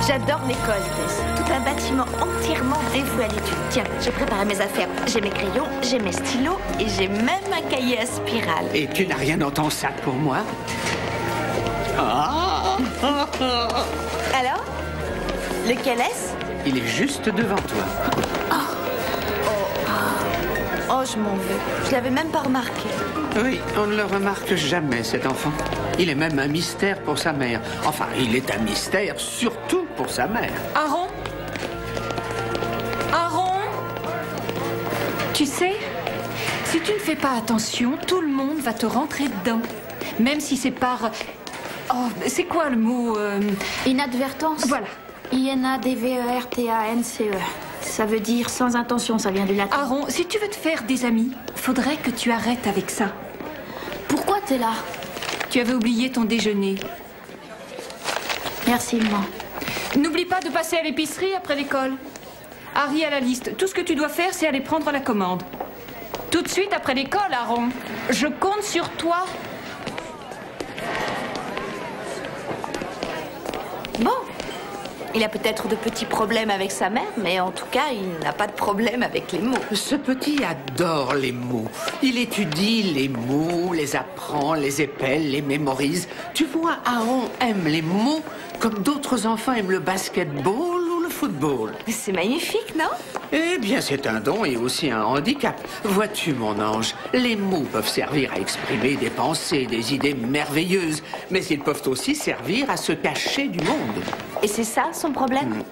J'adore l'école, Tess. Tout un bâtiment entièrement dévoué à l'étude. Tiens, j'ai préparé mes affaires. J'ai mes crayons, j'ai mes stylos et j'ai même un cahier à spirale. Et tu n'as rien dans ton sac pour moi? Ah. Alors? Lequel est-ce? Il est juste devant toi. Oh, je m'en veux. Je l'avais même pas remarqué. Oui, on ne le remarque jamais, cet enfant. Il est même un mystère pour sa mère. Enfin, il est un mystère surtout pour sa mère. Aaron? Aaron? Tu sais, si tu ne fais pas attention, tout le monde va te rentrer dedans. Même si c'est par... Oh, c'est quoi le mot Inadvertance. Voilà. I-N-A-D-V-E-R-T-A-N-C-E. Ça veut dire sans intention, ça vient du latin. Aaron, si tu veux te faire des amis, faudrait que tu arrêtes avec ça. Pourquoi t'es là? Tu avais oublié ton déjeuner. Merci, maman. N'oublie pas de passer à l'épicerie après l'école. Harry a la liste. Tout ce que tu dois faire, c'est aller prendre la commande. Tout de suite après l'école, Aaron. Je compte sur toi. Bon. Il a peut-être de petits problèmes avec sa mère, mais en tout cas, il n'a pas de problème avec les mots. Ce petit adore les mots. Il étudie les mots, les apprend, les épelle, les mémorise. Tu vois, Aaron aime les mots comme d'autres enfants aiment le basketball ou le football. C'est magnifique, non? Eh bien, c'est un don et aussi un handicap. Vois-tu, mon ange, les mots peuvent servir à exprimer des pensées, des idées merveilleuses, mais ils peuvent aussi servir à se cacher du monde. Et c'est ça, son problème?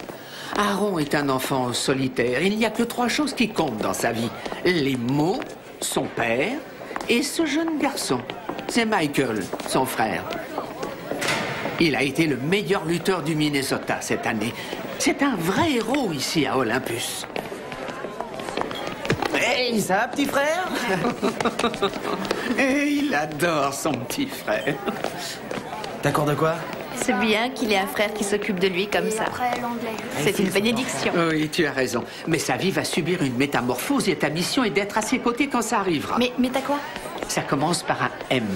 Aaron est un enfant solitaire. Il n'y a que 3 choses qui comptent dans sa vie. Les mots, son père et ce jeune garçon. C'est Michael, son frère. Il a été le meilleur lutteur du Minnesota cette année. C'est un vrai héros ici à Olympus. Hey, ça va, petit frère? Et il adore son petit frère. T'as cours de quoi? C'est bien qu'il ait un frère qui s'occupe de lui comme ça. C'est une bénédiction. Oui, tu as raison. Mais sa vie va subir une métamorphose et ta mission est d'être à ses côtés quand ça arrivera. Mais t'as quoi? Ça commence par un M.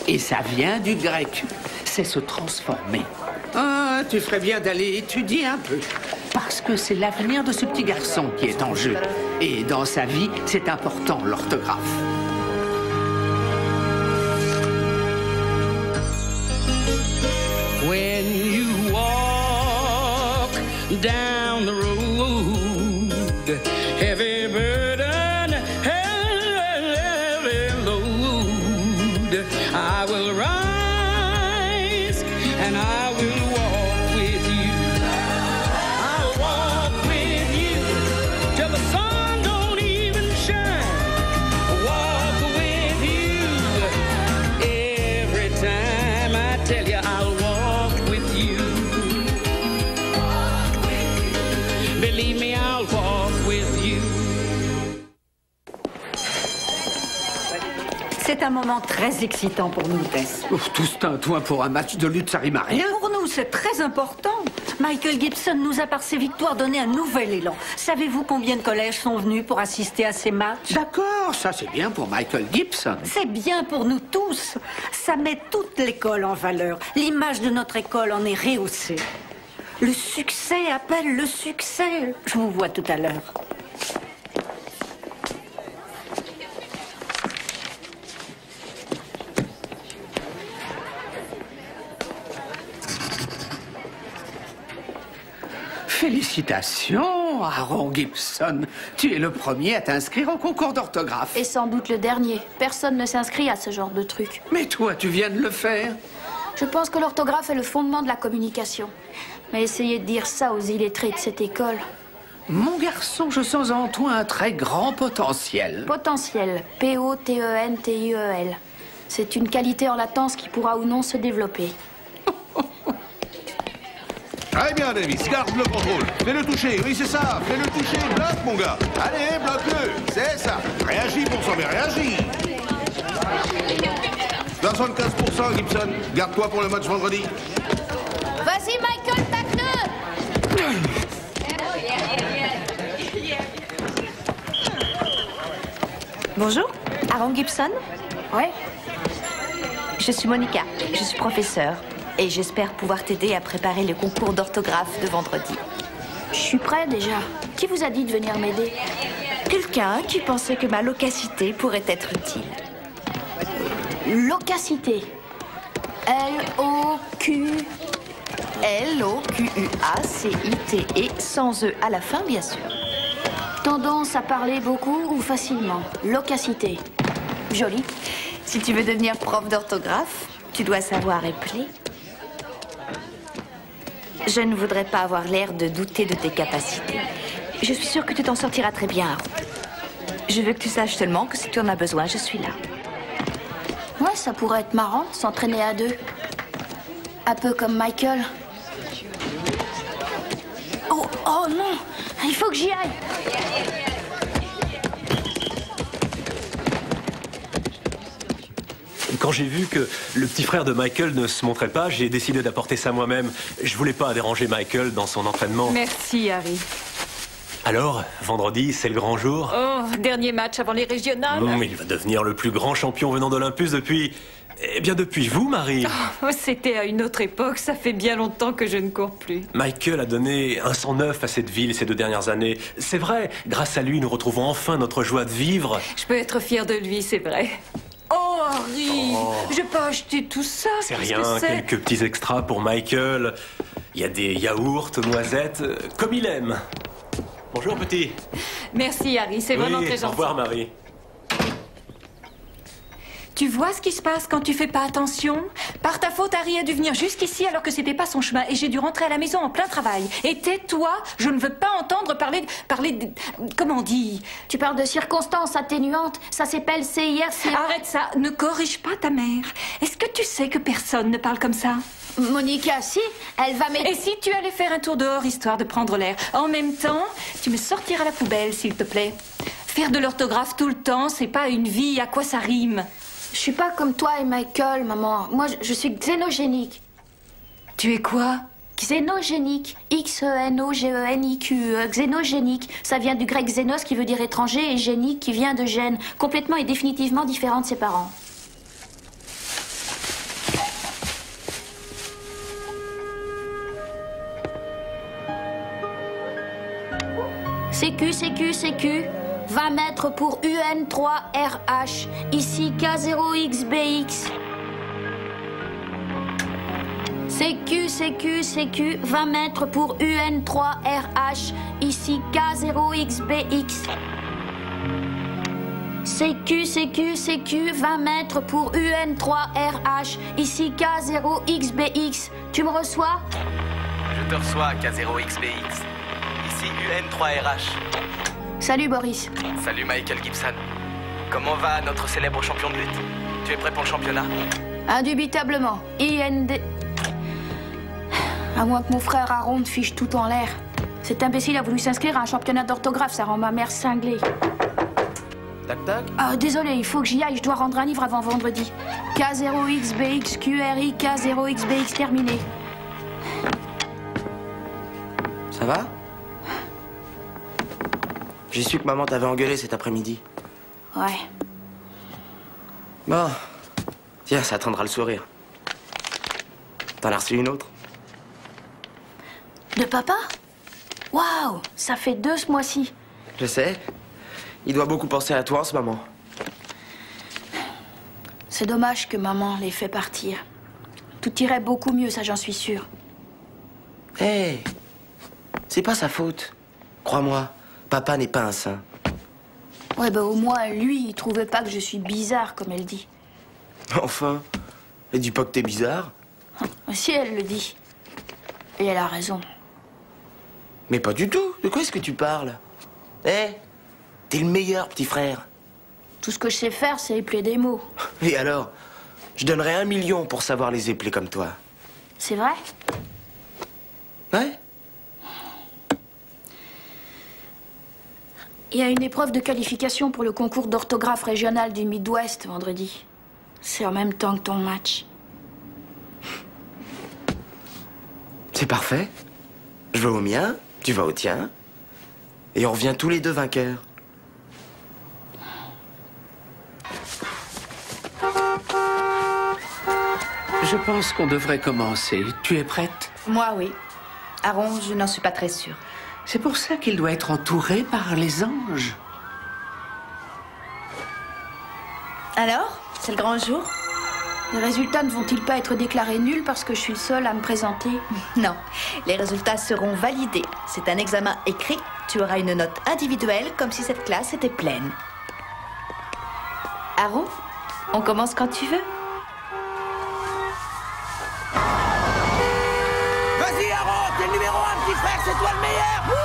Et ça vient du grec. C'est se transformer. Ah, tu ferais bien d'aller étudier un peu. Parce que c'est l'avenir de ce petit garçon qui est en jeu. Et dans sa vie, c'est important, l'orthographe. When you walk down the road, heavy burden, heavy load, I will rise and I will walk with you. I'll walk with you till the sun don't even shine. Walk with you every time I tell you I'll walk with you. Believe me, I'll walk with you. C'est un moment très excitant pour nous, Tess. Ouf, tout ce tintouin pour un match de lutte, ça rime à rien. Pour nous, c'est très important. Michael Gibson nous a, par ses victoires, donné un nouvel élan. Savez-vous combien de collèges sont venus pour assister à ces matchs? D'accord, ça c'est bien pour Michael Gibson. C'est bien pour nous tous. Ça met toute l'école en valeur. L'image de notre école en est rehaussée. Le succès appelle le succès. Je vous vois tout à l'heure. Félicitations, Aaron Gibson. Tu es le premier à t'inscrire au concours d'orthographe. Et sans doute le dernier. Personne ne s'inscrit à ce genre de truc. Mais toi, tu viens de le faire. Je pense que l'orthographe est le fondement de la communication. Mais essayez de dire ça aux illettrés de cette école. Mon garçon, je sens en toi un très grand potentiel. Potentiel. P-O-T-E-N-T-I-E-L. C'est une qualité en latence qui pourra ou non se développer. Très bien, Davis, garde le contrôle. Fais-le toucher, oui, c'est ça. Fais-le toucher, bloque, mon gars. Allez, bloque-le, c'est ça. Réagis pour sauver, réagis. 75%, Gibson. Garde-toi pour le match vendredi. Vas-y, Michael, tacle-le! Bonjour, Aaron Gibson? Ouais. Je suis Monica, je suis professeure. Et j'espère pouvoir t'aider à préparer le concours d'orthographe de vendredi. Je suis prêt déjà. Qui vous a dit de venir m'aider? Quelqu'un qui pensait que ma loquacité pourrait être utile. Loquacité. L-O-Q... L-O-Q-U-A-C-I-T-E, sans E à la fin, bien sûr. Tendance à parler beaucoup ou facilement. Loquacité. Joli. Si tu veux devenir prof d'orthographe, tu dois savoir épeler. Je ne voudrais pas avoir l'air de douter de tes capacités. Je suis sûre que tu t'en sortiras très bien, Haru. Je veux que tu saches seulement que si tu en as besoin, je suis là. Ouais, ça pourrait être marrant, s'entraîner à deux. Un peu comme Michael. Oh non! Il faut que j'y aille! Quand j'ai vu que le petit frère de Michael ne se montrait pas, j'ai décidé d'apporter ça moi-même. Je voulais pas déranger Michael dans son entraînement. Merci, Harry. Alors, vendredi, c'est le grand jour. Oh, dernier match avant les régionales. Il va devenir le plus grand champion venant d'Olympus depuis... Eh bien, depuis vous, Marie. Oh, c'était à une autre époque, ça fait bien longtemps que je ne cours plus. Michael a donné un sang neuf à cette ville ces 2 dernières années. C'est vrai, grâce à lui, nous retrouvons enfin notre joie de vivre. Je peux être fière de lui, c'est vrai. Oh, Harry, j'ai pas acheté tout ça. C'est rien, quelques petits extras pour Michael. Il y a des yaourts, noisettes, comme il aime. Bonjour, petit. Merci, Harry, c'est vraiment très gentil. Au revoir, Marie. Tu vois ce qui se passe quand tu fais pas attention? Par ta faute, Harry a dû venir jusqu'ici alors que c'était pas son chemin et j'ai dû rentrer à la maison en plein travail. Et tais-toi, je ne veux pas entendre parler de... Comment on dit? Tu parles de circonstances atténuantes. Ça s'appelle CIRC. Arrête ça, ne corrige pas ta mère. Est-ce que tu sais que personne ne parle comme ça? Monica, si, elle va m'aider. Et si tu allais faire un tour dehors histoire de prendre l'air? En même temps, tu me sortiras la poubelle, s'il te plaît. Faire de l'orthographe tout le temps, c'est pas une vie, à quoi ça rime? Je suis pas comme toi et Michael, maman. Moi, je suis xénogénique. Tu es quoi? Xénogénique. X-E-N-O-G-E-N-I-Q-E. Xénogénique. Ça vient du grec xénos qui veut dire étranger et génique qui vient de gène. Complètement et définitivement différent de ses parents. CQ. 20 mètres pour UN3RH. Ici K0XBX. CQ. 20 mètres pour UN3RH. Ici K0XBX. CQ. 20 mètres pour UN3RH. Ici K0XBX. Tu me reçois? Je te reçois, K0XBX. Ici UN3RH. Salut Boris. Salut Michael Gibson. Comment va notre célèbre champion de lutte? Tu es prêt pour le championnat? Indubitablement. IND. À moins que mon frère Aaron fiche tout en l'air. Cet imbécile a voulu s'inscrire à un championnat d'orthographe, ça rend ma mère cinglée. Tac tac. Ah, désolé, il faut que j'y aille, je dois rendre un livre avant vendredi. K0XBX, QRI, K0XBX terminé. Ça va? J'ai su que maman t'avait engueulé cet après-midi. Ouais. Bon. Tiens, ça attendra le sourire. T'en as reçu une autre? De papa? Waouh, ça fait 2 ce mois-ci. Je sais. Il doit beaucoup penser à toi en ce moment. C'est dommage que maman l'ait fait partir. Tout irait beaucoup mieux, ça j'en suis sûre. Hé, c'est pas sa faute. Crois-moi, papa n'est pas un saint. Ouais, bah au moins, lui, il trouvait pas que je suis bizarre, comme elle dit. Enfin, elle dit pas que t'es bizarre. Si, elle le dit. Et elle a raison. Mais pas du tout. De quoi est-ce que tu parles? Hé, t'es le meilleur petit frère. Tout ce que je sais faire, c'est épeler des mots. Et alors? Je donnerais 1 million pour savoir les épeler comme toi. C'est vrai? Ouais? Il y a une épreuve de qualification pour le concours d'orthographe régional du Midwest vendredi. C'est en même temps que ton match. C'est parfait. Je vais au mien, tu vas au tien. Et on revient tous les deux vainqueurs. Je pense qu'on devrait commencer. Tu es prête? Moi, oui. Aaron, je n'en suis pas très sûre. C'est pour ça qu'il doit être entouré par les anges. Alors, c'est le grand jour? Les résultats ne vont-ils pas être déclarés nuls parce que je suis le seul à me présenter? Non, les résultats seront validés. C'est un examen écrit. Tu auras une note individuelle comme si cette classe était pleine. Aaron, on commence quand tu veux. Vas-y, Aaron, t'es le numéro 1, petit frère, c'est toi le meilleur. Wouhou!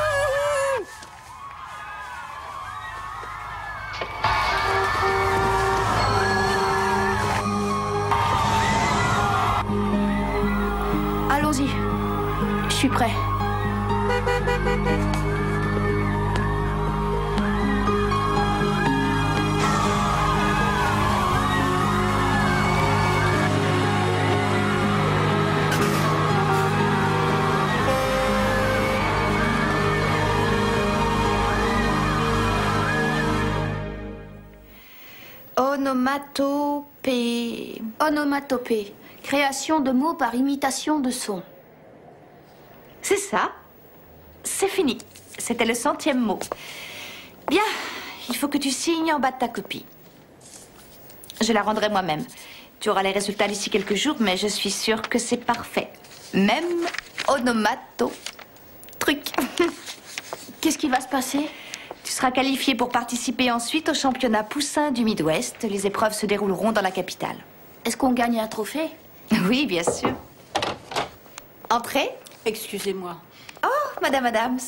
Allons-y. Je suis prêt. Onomatopée. Onomatopée. Création de mots par imitation de sons. C'est ça. C'est fini. C'était le 100e mot. Bien, il faut que tu signes en bas de ta copie. Je la rendrai moi-même. Tu auras les résultats d'ici quelques jours, mais je suis sûre que c'est parfait. Même onomato-truc. Qu'est-ce qui va se passer? Tu seras qualifié pour participer ensuite au championnat poussin du Midwest. Les épreuves se dérouleront dans la capitale. Est-ce qu'on gagne un trophée? Oui, bien sûr. Entrez. Excusez-moi. Oh, Madame Adams.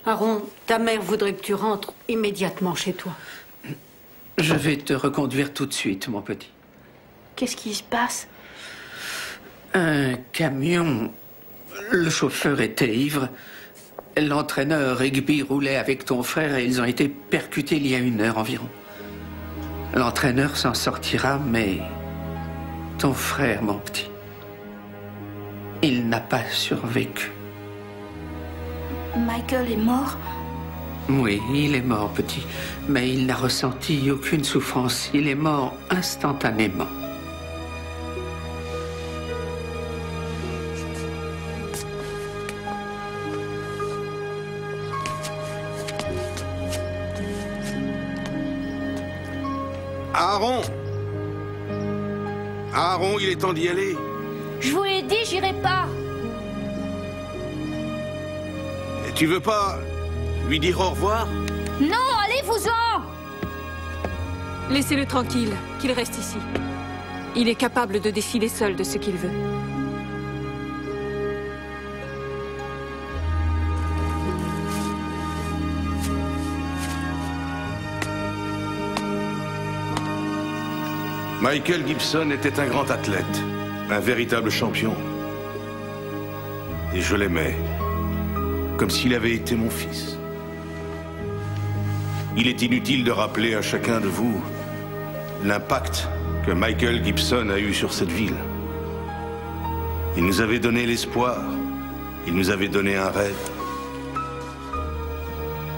Aaron, ta mère voudrait que tu rentres immédiatement chez toi. Je vais te reconduire tout de suite, mon petit. Qu'est-ce qui se passe? Un camion. Le chauffeur était ivre. L'entraîneur rugby roulait avec ton frère et ils ont été percutés il y a 1 heure environ. L'entraîneur s'en sortira, mais ton frère, mon petit, il n'a pas survécu. Michael est mort? Oui, il est mort, petit, mais il n'a ressenti aucune souffrance. Il est mort instantanément. Aaron! Aaron, il est temps d'y aller. Je vous l'ai dit, j'irai pas. Et tu veux pas lui dire au revoir? Non, allez-vous-en! Laissez-le tranquille, qu'il reste ici. Il est capable de décider seul de ce qu'il veut. Michael Gibson était un grand athlète, un véritable champion. Et je l'aimais, comme s'il avait été mon fils. Il est inutile de rappeler à chacun de vous l'impact que Michael Gibson a eu sur cette ville. Il nous avait donné l'espoir, il nous avait donné un rêve.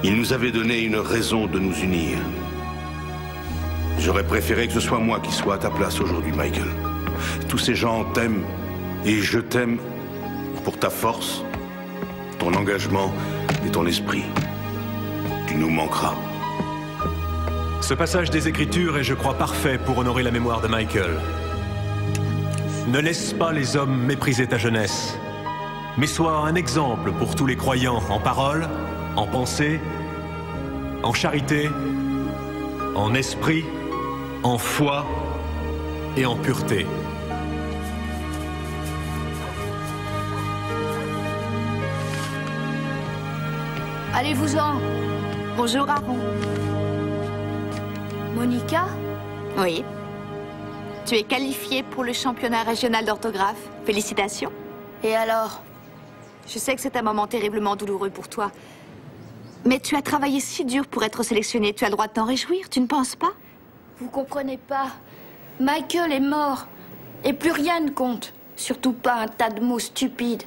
Il nous avait donné une raison de nous unir. J'aurais préféré que ce soit moi qui sois à ta place aujourd'hui, Michael. Tous ces gens t'aiment et je t'aime pour ta force, ton engagement et ton esprit. Tu nous manqueras. Ce passage des Écritures est, je crois, parfait pour honorer la mémoire de Michael. Ne laisse pas les hommes mépriser ta jeunesse, mais sois un exemple pour tous les croyants en parole, en pensée, en charité, en esprit, en foi et en pureté. Allez-vous-en. Bonjour, Aaron. Monica? Oui. Tu es qualifiée pour le championnat régional d'orthographe. Félicitations. Et alors? Je sais que c'est un moment terriblement douloureux pour toi. Mais tu as travaillé si dur pour être sélectionnée. Tu as le droit de t'en réjouir, tu ne penses pas? Vous comprenez pas. Michael est mort. Et plus rien ne compte. Surtout pas un tas de mots stupides.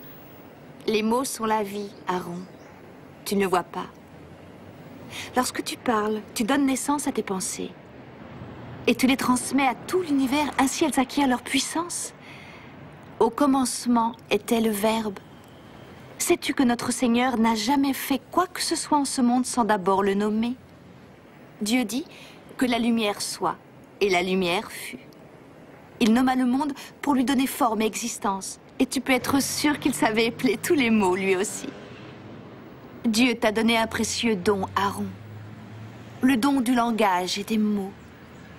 Les mots sont la vie, Aaron. Tu ne le vois pas. Lorsque tu parles, tu donnes naissance à tes pensées. et tu les transmets à tout l'univers, ainsi elles acquièrent leur puissance. Au commencement était le Verbe. Sais-tu que notre Seigneur n'a jamais fait quoi que ce soit en ce monde sans d'abord le nommer? Dieu dit que la lumière soit, et la lumière fut. Il nomma le monde pour lui donner forme et existence, et tu peux être sûr qu'il savait épeler tous les mots lui aussi. Dieu t'a donné un précieux don, Aaron. Le don du langage et des mots,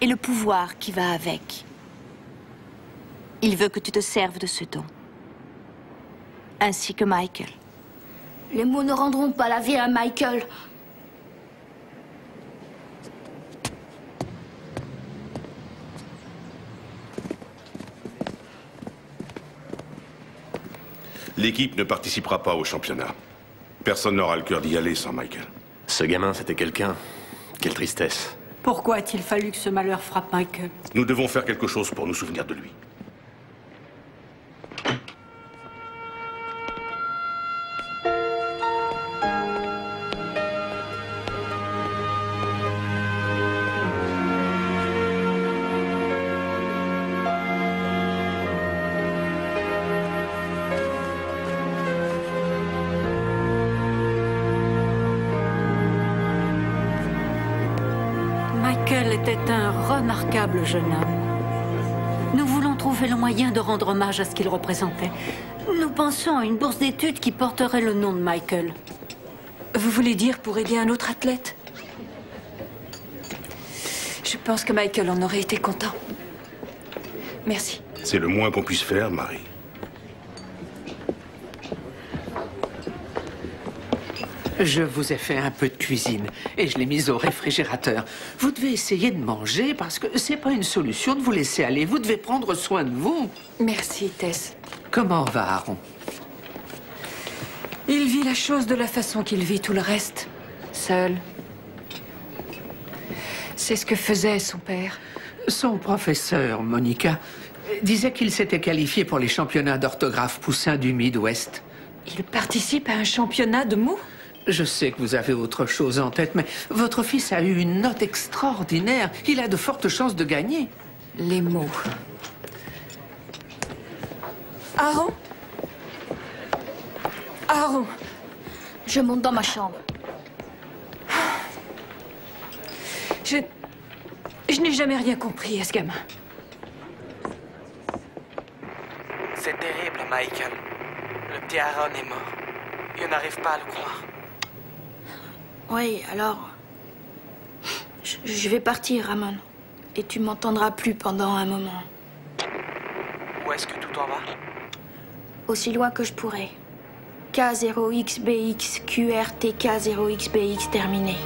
et le pouvoir qui va avec. Il veut que tu te serves de ce don. Ainsi que Michael. Les mots ne rendront pas la vie à Michael. L'équipe ne participera pas au championnat. Personne n'aura le cœur d'y aller sans Michael. Ce gamin, c'était quelqu'un. Quelle tristesse. Pourquoi a-t-il fallu que ce malheur frappe Michael? Nous devons faire quelque chose pour nous souvenir de lui. Michael était un remarquable jeune homme. Nous voulons trouver le moyen de rendre hommage à ce qu'il représentait. Nous pensons à une bourse d'études qui porterait le nom de Michael. Vous voulez dire pour aider un autre athlète? Je pense que Michael en aurait été content. Merci. C'est le moins qu'on puisse faire, Marie. Je vous ai fait un peu de cuisine et je l'ai mise au réfrigérateur. Vous devez essayer de manger parce que c'est pas une solution de vous laisser aller. Vous devez prendre soin de vous. Merci, Tess. Comment va Aaron? Il vit la chose de la façon qu'il vit tout le reste. Seul. C'est ce que faisait son père. Son professeur, Monica, disait qu'il s'était qualifié pour les championnats d'orthographe poussins du Midwest. Il participe à un championnat de mots? Je sais que vous avez autre chose en tête, mais votre fils a eu une note extraordinaire. Il a de fortes chances de gagner. Les mots. Aaron? Aaron? Je monte dans ma chambre. Je n'ai jamais rien compris à ce gamin. C'est terrible, Michael. Le petit Aaron est mort. Et on n'arrive pas à le croire. Oui, alors... Je vais partir, Ramon. Et tu m'entendras plus pendant un moment. Où est-ce que tout en va? Aussi loin que je pourrai. K0XBX, QRTK0XBX terminé.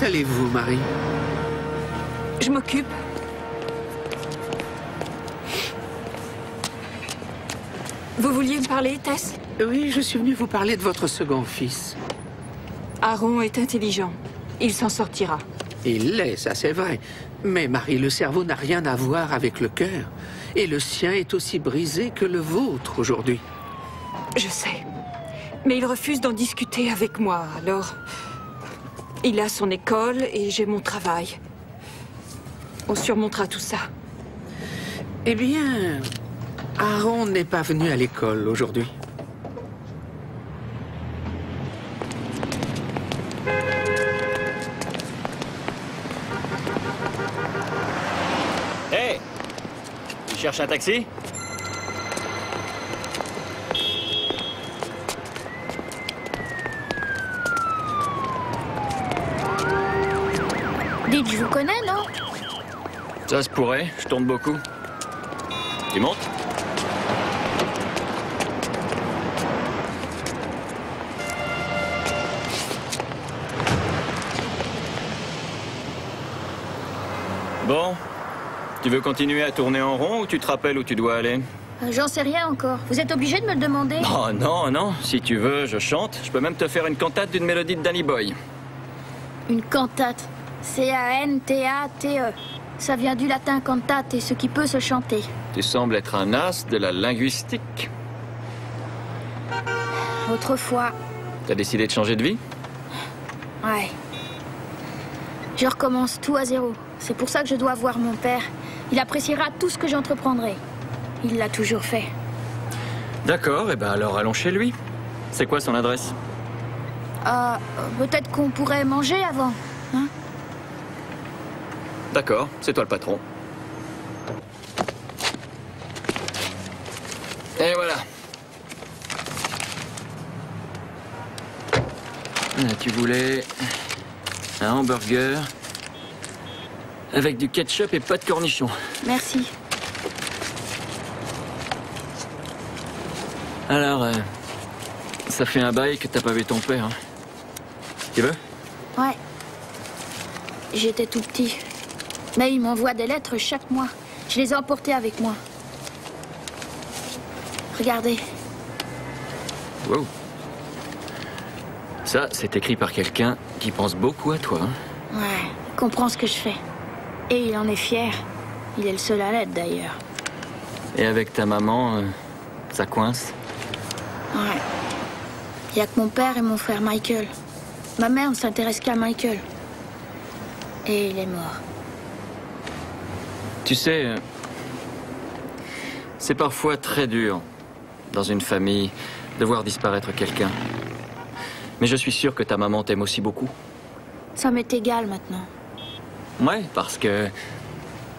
Allez-vous, Marie? Je m'occupe. Vous vouliez me parler, Tess? Oui, je suis venu vous parler de votre second fils. Aaron est intelligent. Il s'en sortira. Il l'est, ça c'est vrai. Mais Marie, le cerveau n'a rien à voir avec le cœur. Et le sien est aussi brisé que le vôtre aujourd'hui. Je sais. Mais il refuse d'en discuter avec moi, alors... Il a son école et j'ai mon travail. On surmontera tout ça. Eh bien, Aaron n'est pas venu à l'école aujourd'hui. Hé! Tu cherches un taxi? Dites, je vous connais, non? Ça se pourrait, je tourne beaucoup. Tu montes? Bon, tu veux continuer à tourner en rond ou tu te rappelles où tu dois aller? J'en sais rien encore. Vous êtes obligé de me le demander? Oh non, non, si tu veux, je chante. Je peux même te faire une cantate d'une mélodie de Danny Boy. Une cantate. C-A-N-T-A-T-E. Ça vient du latin cantate et ce qui peut se chanter. Tu sembles être un as de la linguistique. Autrefois. T'as décidé de changer de vie? Ouais. Je recommence tout à zéro. C'est pour ça que je dois voir mon père. Il appréciera tout ce que j'entreprendrai. Il l'a toujours fait. D'accord, et ben alors allons chez lui. C'est quoi son adresse? Peut-être qu'on pourrait manger avant, hein? D'accord, c'est toi le patron. Et voilà. Tu voulais un hamburger avec du ketchup et pas de cornichons. Merci. Alors, ça fait un bail que t'as pas vu ton père, hein? Tu veux? Ouais. J'étais tout petit. Mais il m'envoie des lettres chaque mois. Je les ai emportées avec moi. Regardez. Wow. Ça, c'est écrit par quelqu'un qui pense beaucoup à toi, hein? Ouais, il comprend ce que je fais. Et il en est fier. Il est le seul à l'être, d'ailleurs. Et avec ta maman, ça coince? Ouais. Il n'y a que mon père et mon frère Michael. Ma mère ne s'intéresse qu'à Michael. Et il est mort. Tu sais, c'est parfois très dur, dans une famille, de voir disparaître quelqu'un. Mais je suis sûr que ta maman t'aime aussi beaucoup. Ça m'est égal maintenant. Ouais, parce que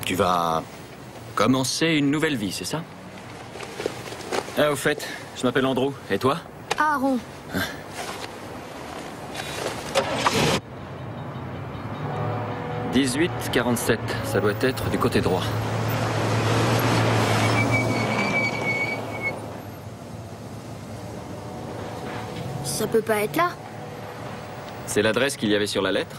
tu vas commencer une nouvelle vie, c'est ça? Ah, au fait, je m'appelle Andrew. Et toi? Aaron. Hein? 18-47, ça doit être du côté droit. Ça peut pas être là. C'est l'adresse qu'il y avait sur la lettre?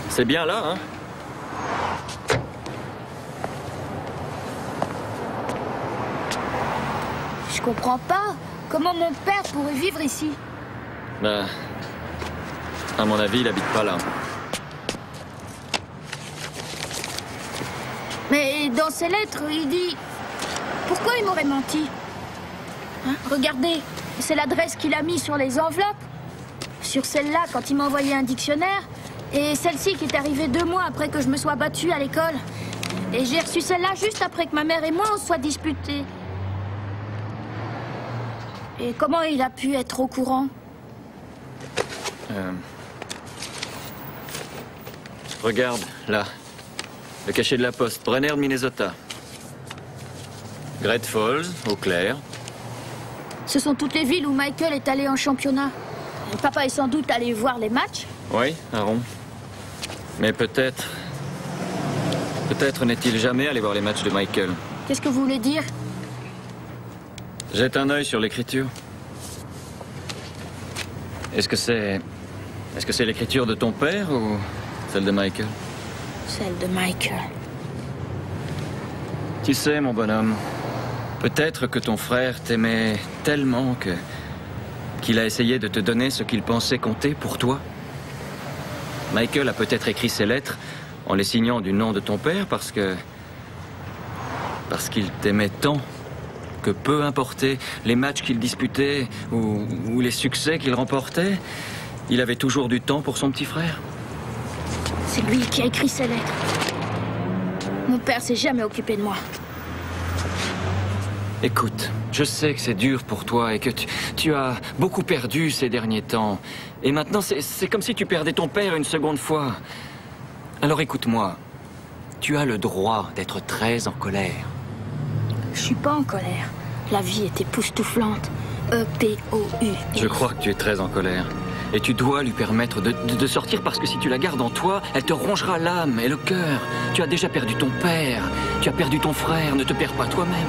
C'est bien là, hein? Je comprends pas. Comment mon père pourrait vivre ici? Ben, à mon avis, il habite pas là. Mais dans ses lettres, il dit... Pourquoi il m'aurait menti? Hein? Regardez, c'est l'adresse qu'il a mis sur les enveloppes. Sur celle-là, quand il m'a envoyé un dictionnaire. Et celle-ci qui est arrivée 2 mois après que je me sois battue à l'école. Et j'ai reçu celle-là juste après que ma mère et moi on soit disputés. Et comment il a pu être au courant? Regarde, là. Le cachet de la poste, Brenner, Minnesota. Great Falls, Eau Claire. Ce sont toutes les villes où Michael est allé en championnat. Papa est sans doute allé voir les matchs. Oui, Aaron. Mais peut-être... Peut-être n'est-il jamais allé voir les matchs de Michael. Qu'est-ce que vous voulez dire? Jette un œil sur l'écriture. Est-ce que c'est l'écriture de ton père ou celle de Michael? Celle de Michael. Tu sais, mon bonhomme, Peut-être que ton frère t'aimait tellement qu'il a essayé de te donner ce qu'il pensait compter pour toi. Michael a peut-être écrit ces lettres en les signant du nom de ton père parce qu'il t'aimait tant que peu importaient les matchs qu'il disputait ou les succès qu'il remportait, il avait toujours du temps pour son petit frère. C'est lui qui a écrit ces lettres. Mon père s'est jamais occupé de moi. Écoute, je sais que c'est dur pour toi et que tu as beaucoup perdu ces derniers temps. Et maintenant, c'est comme si tu perdais ton père une seconde fois. Alors écoute-moi, tu as le droit d'être très en colère. Je suis pas en colère. La vie est époustouflante. E-P-O-U. Je crois que tu es très en colère. Et tu dois lui permettre de sortir parce que si tu la gardes en toi, elle te rongera l'âme et le cœur. Tu as déjà perdu ton père, tu as perdu ton frère, ne te perds pas toi-même.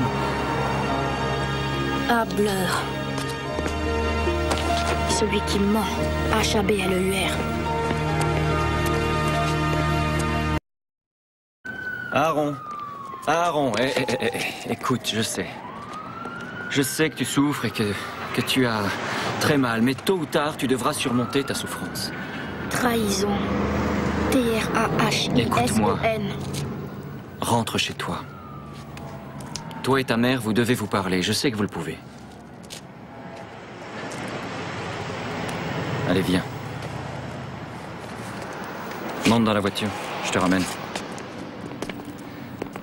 Hableur. Celui qui ment. H-A-B-L-E-U-R. Aaron, écoute, je sais. Je sais que tu souffres et que tu as très mal, mais tôt ou tard, tu devras surmonter ta souffrance. Trahison. T-R-A-H-I-S-O-N. Écoute-moi. Rentre chez toi. Toi et ta mère, vous devez vous parler. Je sais que vous le pouvez. Allez, viens. Monte dans la voiture. Je te ramène.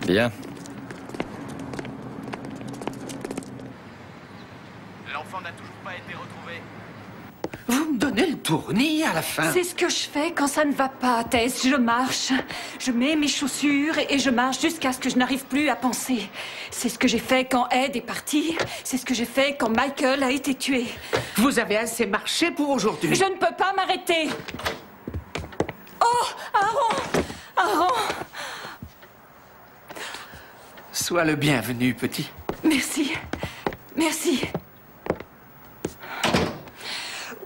Bien. L'enfant n'a toujours pas été retrouvé. Vous me donnez le tournis à la fin. C'est ce que je fais quand ça ne va pas, Tess. Je marche, je mets mes chaussures et je marche jusqu'à ce que je n'arrive plus à penser. C'est ce que j'ai fait quand Ed est parti. C'est ce que j'ai fait quand Michael a été tué. Vous avez assez marché pour aujourd'hui. Je ne peux pas m'arrêter. Oh, Aaron! Sois le bienvenu, petit. Merci.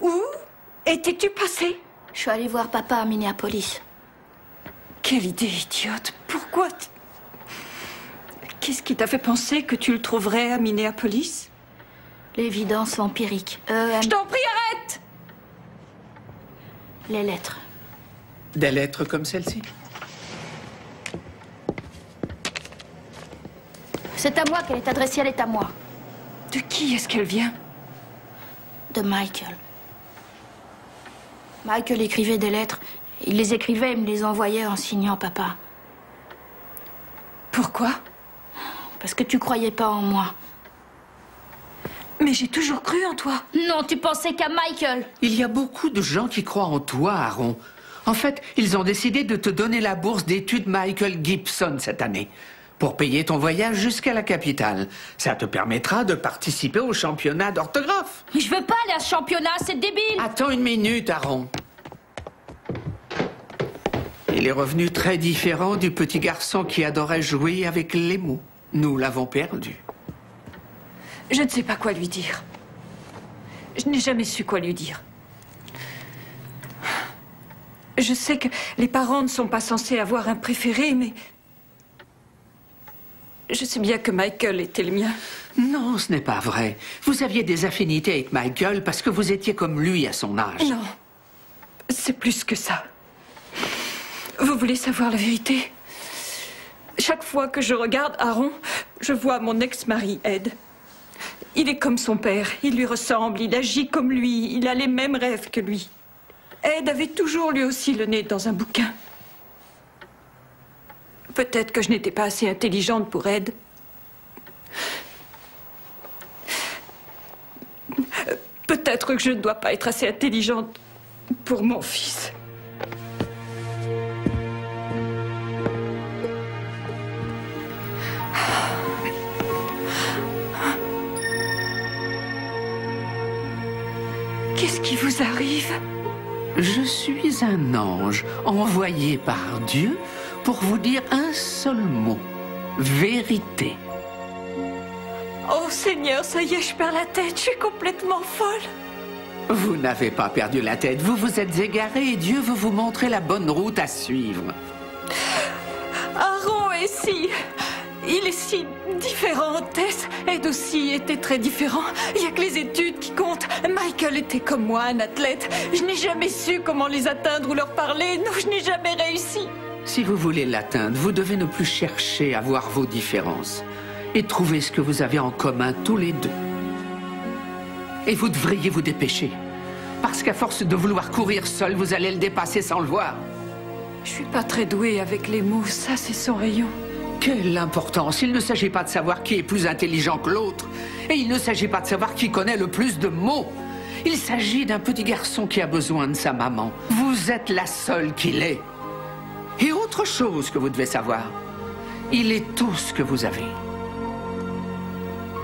Où étais-tu passé? Je suis allée voir papa à Minneapolis. Quelle idée idiote. Pourquoi? Qu'est-ce qui t'a fait penser que tu le trouverais à Minneapolis? L'évidence empirique. Je t'en prie, arrête! Les lettres. Des lettres comme celle-ci. C'est à moi qu'elle est adressée, elle est à moi. De qui est-ce qu'elle vient? De Michael. Michael écrivait des lettres. Il les écrivait et me les envoyait en signant papa. Pourquoi? Parce que tu croyais pas en moi. Mais j'ai toujours cru en toi. Non, tu pensais qu'à Michael. Il y a beaucoup de gens qui croient en toi, Aaron. En fait, ils ont décidé de te donner la bourse d'études Michael Gibson cette année. Pour payer ton voyage jusqu'à la capitale. Ça te permettra de participer au championnat d'orthographe. Mais je veux pas aller à ce championnat, c'est débile. Attends une minute, Aaron. Il est revenu très différent du petit garçon qui adorait jouer avec les mots. Nous l'avons perdu. Je ne sais pas quoi lui dire. Je n'ai jamais su quoi lui dire. Je sais que les parents ne sont pas censés avoir un préféré, mais... Je sais bien que Michael était le mien. Non, ce n'est pas vrai. Vous aviez des affinités avec Michael parce que vous étiez comme lui à son âge. Non, c'est plus que ça. Vous voulez savoir la vérité? Chaque fois que je regarde Aaron, je vois mon ex-mari, Ed. Il est comme son père, il lui ressemble, il agit comme lui, il a les mêmes rêves que lui. Ed avait toujours lui aussi le nez dans un bouquin. Peut-être que je n'étais pas assez intelligente pour Ed. Peut-être que je ne dois pas être assez intelligente pour mon fils. Qu'est-ce qui vous arrive? Je suis un ange envoyé par Dieu pour vous dire un seul mot. Vérité. Oh Seigneur, ça y est, je perds la tête, je suis complètement folle. Vous n'avez pas perdu la tête, vous vous êtes égaré et Dieu veut vous montrer la bonne route à suivre. Aaron est ici. Il est si différent. Tess, Ed aussi était très différent. Il n'y a que les études qui comptent. Michael était comme moi, un athlète. Je n'ai jamais su comment les atteindre ou leur parler. Non, je n'ai jamais réussi. Si vous voulez l'atteindre, vous devez ne plus chercher à voir vos différences et trouver ce que vous avez en commun tous les deux. Et vous devriez vous dépêcher. Parce qu'à force de vouloir courir seul, vous allez le dépasser sans le voir. Je suis pas très douée avec les mots, ça c'est son rayon. Quelle importance! Il ne s'agit pas de savoir qui est plus intelligent que l'autre. Et il ne s'agit pas de savoir qui connaît le plus de mots. Il s'agit d'un petit garçon qui a besoin de sa maman. Vous êtes la seule qui l'est. Et autre chose que vous devez savoir, il est tout ce que vous avez.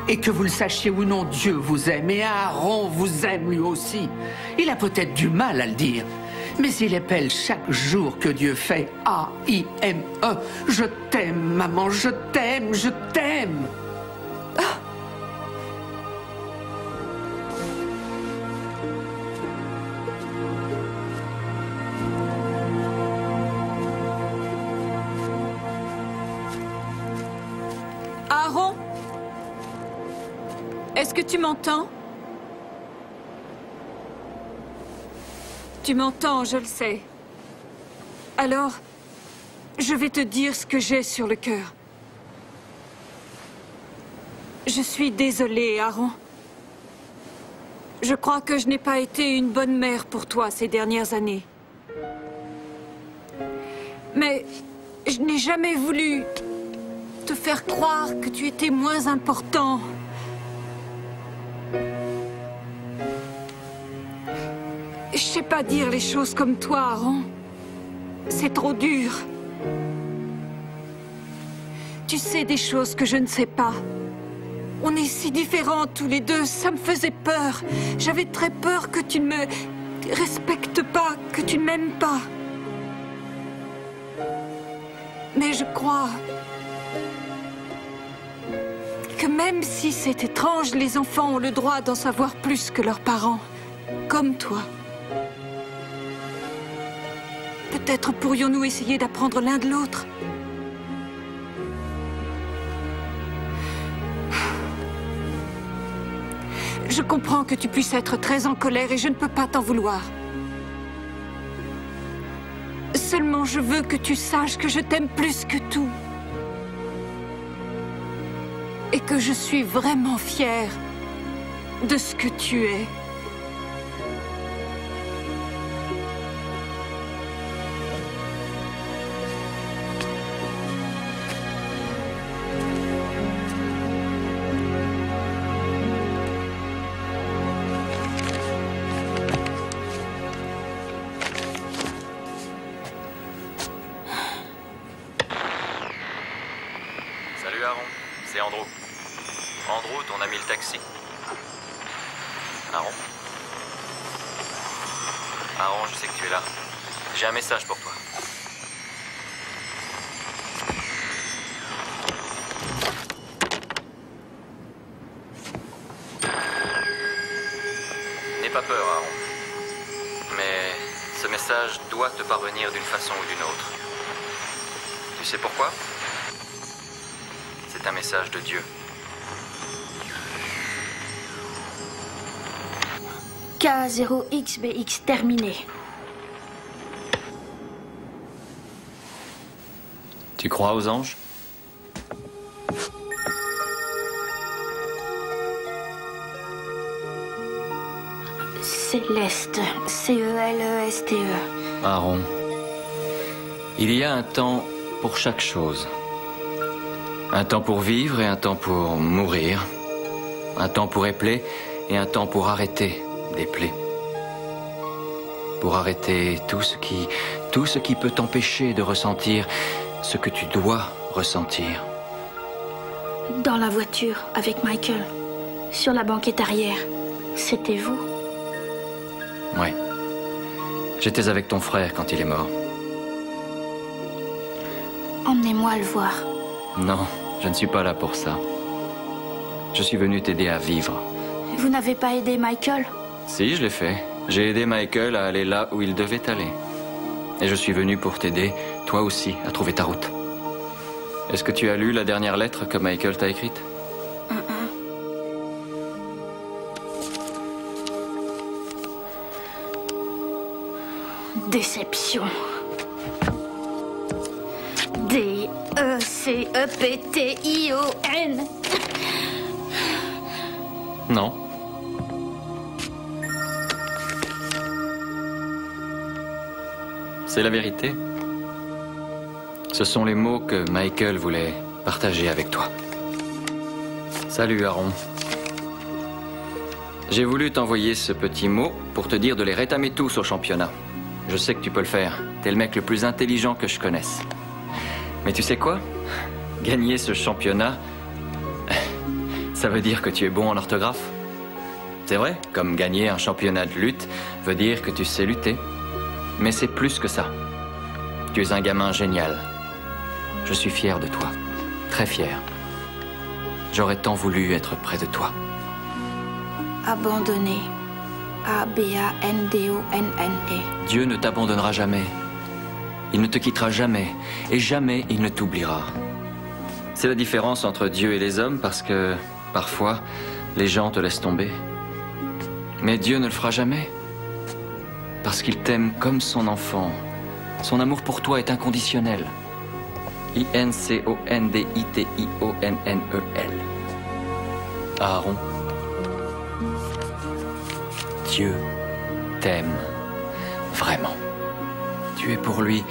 Et que vous le sachiez ou non, Dieu vous aime et Aaron vous aime lui aussi. Il a peut-être du mal à le dire, mais il épelle chaque jour que Dieu fait A-I-M-E. Je t'aime, maman, je t'aime, je t'aime. Ah. Aaron? Est-ce que tu m'entends? Tu m'entends, je le sais. Alors, je vais te dire ce que j'ai sur le cœur. Je suis désolée, Aaron. Je crois que je n'ai pas été une bonne mère pour toi ces dernières années. Mais je n'ai jamais voulu te faire croire que tu étais moins important. Je sais pas dire les choses comme toi, Aaron. C'est trop dur. Tu sais des choses que je ne sais pas. On est si différents tous les deux, ça me faisait peur. J'avais très peur que tu ne me respectes pas, que tu ne m'aimes pas. Mais je crois que même si c'est étrange, les enfants ont le droit d'en savoir plus que leurs parents, comme toi. Peut-être pourrions-nous essayer d'apprendre l'un de l'autre. Je comprends que tu puisses être très en colère et je ne peux pas t'en vouloir. Seulement, je veux que tu saches que je t'aime plus que tout. Et que je suis vraiment fière de ce que tu es. Salut Aaron, c'est Andrew. Andrew, ton ami le taxi. Aaron? Aaron, je sais que tu es là. J'ai un message pour toi. N'aie pas peur, Aaron. Mais ce message doit te parvenir d'une façon ou d'une autre. Tu sais pourquoi? C'est un message de Dieu. K0XBX terminé. Tu crois aux anges? Céleste. C-E-L-E-S-T-E. Aaron, il y a un temps pour chaque chose. Un temps pour vivre et un temps pour mourir. Un temps pour épeler et un temps pour arrêter d'épeler. Pour arrêter tout ce qui peut t'empêcher de ressentir ce que tu dois ressentir. Dans la voiture, avec Michael. Sur la banquette arrière. C'était vous? Ouais. J'étais avec ton frère quand il est mort. Emmenez-moi le voir. Non, je ne suis pas là pour ça. Je suis venu t'aider à vivre. Vous n'avez pas aidé Michael? Si, je l'ai fait. J'ai aidé Michael à aller là où il devait aller. Et je suis venu pour t'aider, toi aussi, à trouver ta route. Est-ce que tu as lu la dernière lettre que Michael t'a écrite? Déception. D-E-C-E-P-T-I-O-N. Non. C'est la vérité. Ce sont les mots que Michael voulait partager avec toi. Salut Aaron. J'ai voulu t'envoyer ce petit mot pour te dire de les rétamer tous au championnat. Je sais que tu peux le faire. T'es le mec le plus intelligent que je connaisse. Mais tu sais quoi? Gagner ce championnat, ça veut dire que tu es bon en orthographe. C'est vrai, comme gagner un championnat de lutte veut dire que tu sais lutter. Mais c'est plus que ça. Tu es un gamin génial. Je suis fier de toi. Très fier. J'aurais tant voulu être près de toi. Abandonné. A-B-A-N-D-O-N-N-E. Dieu ne t'abandonnera jamais. Il ne te quittera jamais. Et jamais il ne t'oubliera. C'est la différence entre Dieu et les hommes parce que, parfois, les gens te laissent tomber. Mais Dieu ne le fera jamais. Parce qu'il t'aime comme son enfant. Son amour pour toi est inconditionnel. I-N-C-O-N-D-I-T-I-O-N-N-E-L. Aaron. Dieu t'aime vraiment. Tu es pour lui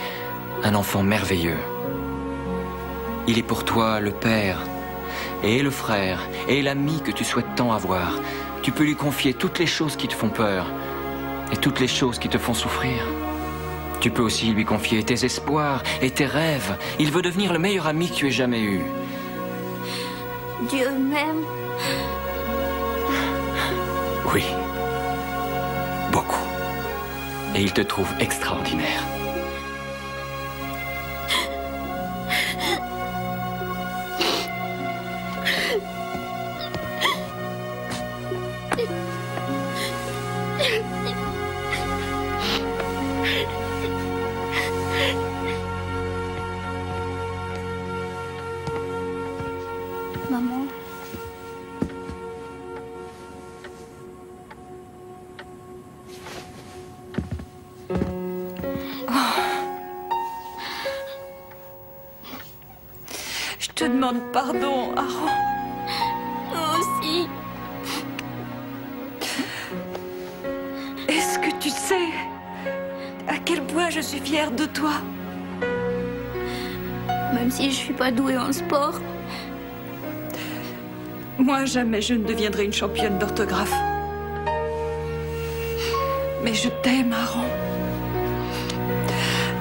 un enfant merveilleux. Il est pour toi le père et le frère et l'ami que tu souhaites tant avoir. Tu peux lui confier toutes les choses qui te font peur et toutes les choses qui te font souffrir. Tu peux aussi lui confier tes espoirs et tes rêves. Il veut devenir le meilleur ami que tu aies jamais eu. Dieu m'aime. Oui. Beaucoup. Et il te trouve extraordinaire. Maman. Je te demande pardon, Aaron. Moi aussi. Est-ce que tu sais à quel point je suis fière de toi? Même si je suis pas douée en sport. Moi, jamais je ne deviendrai une championne d'orthographe. Mais je t'aime, Aaron.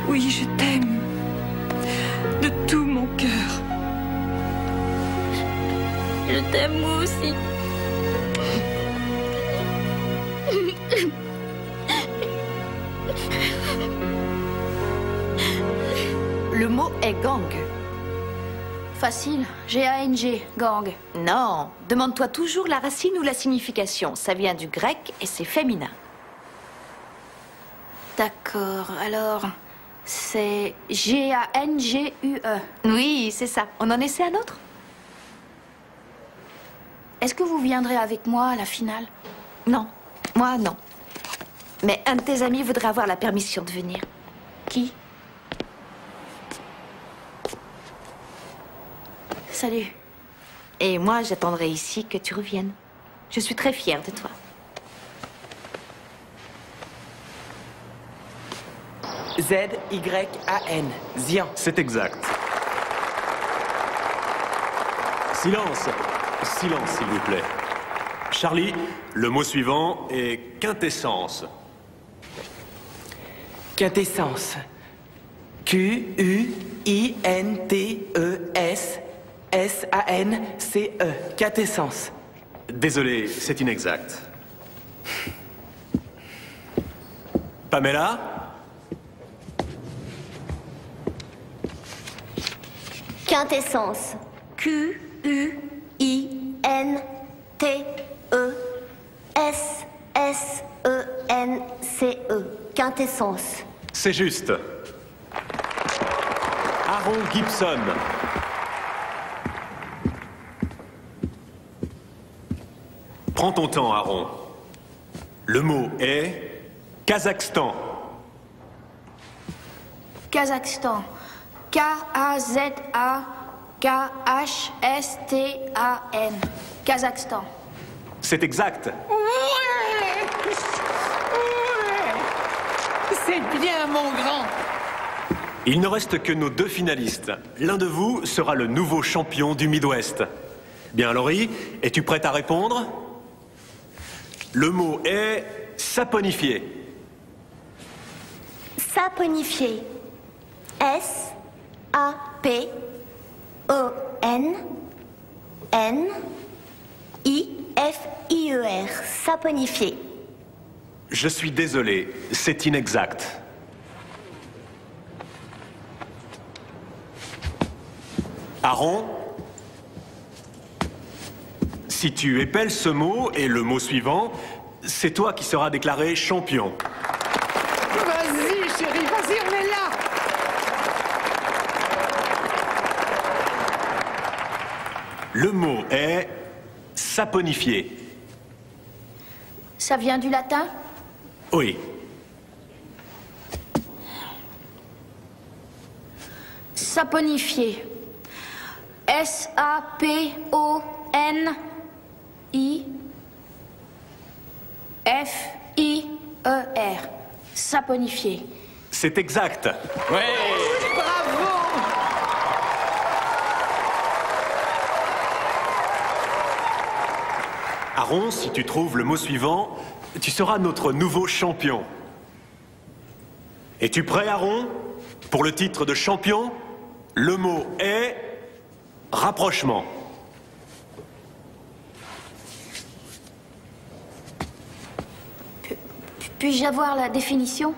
Oui, je t'aime. De tout mon cœur. Je t'aime moi aussi. Le mot est gang. Facile. G-A-N-G. Gang. Non, demande-toi toujours la racine ou la signification. Ça vient du grec et c'est féminin. D'accord. Alors, c'est G-A-N-G-U-E. Oui, c'est ça. On en essaie un autre? Est-ce que vous viendrez avec moi à la finale? Non, moi non. Mais un de tes amis voudrait avoir la permission de venir. Qui? Salut. Et moi, j'attendrai ici que tu reviennes. Je suis très fière de toi. Z-Y-A-N. Zian. C'est exact. Silence. Silence, s'il vous plaît. Charlie, le mot suivant est quintessence. Quintessence. Q-U-I-N-T-E-S-S-A-N-C-E. Quintessence. Désolé, c'est inexact. Pamela? Quintessence. Q-U-I-N-T-E-S-S-E-N-C-E. Quintessence. C'est juste. Aaron Gibson. Prends ton temps, Aaron. Le mot est Kazakhstan. Kazakhstan. K-A-Z-A-K-H-S-T-A-N. Kazakhstan. C'est exact. Ouais! C'est bien, mon grand. Il ne reste que nos 2 finalistes. L'un de vous sera le nouveau champion du Midwest. Bien, Laurie, es-tu prête à répondre? Le mot est saponifié. Saponifié. S-A-P-O-N-N-I-F-I-E-R. Saponifié. Je suis désolé, c'est inexact. Aaron, si tu épelles ce mot et le mot suivant, c'est toi qui seras déclaré champion. Vas-y, chérie, vas-y, on est là. Le mot est saponifié. Ça vient du latin? Oui. Saponifié. S-A-P-O-N-I-F-I-E-R. Saponifié. C'est exact. Ouais. Bravo. Aaron, si tu trouves le mot suivant, tu seras notre nouveau champion. Es-tu prêt, Aaron? Pour le titre de champion, le mot est rapprochement. Puis-je avoir la définition?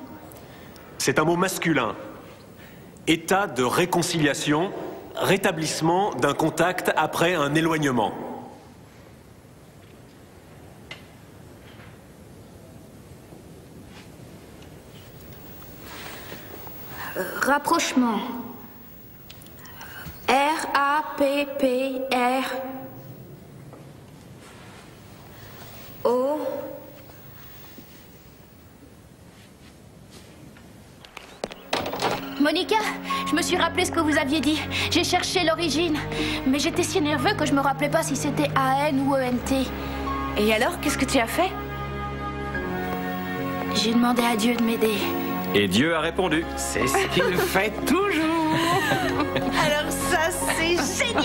C'est un mot masculin. État de réconciliation, rétablissement d'un contact après un éloignement. Rapprochement. R-A-P-P-R-O. Monica, je me suis rappelé ce que vous aviez dit. J'ai cherché l'origine. Mais j'étais si nerveux que je me rappelais pas si c'était A-N ou E-N-T. Et alors, qu'est-ce que tu as fait? J'ai demandé à Dieu de m'aider. Et Dieu a répondu. C'est ce qu'il fait toujours. Alors ça, c'est génial.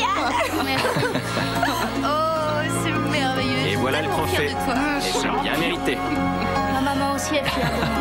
Oh, c'est merveilleux. Et voilà le trophée. Fière de toi. C'est bien mérité. Ma maman aussi est fière de moi.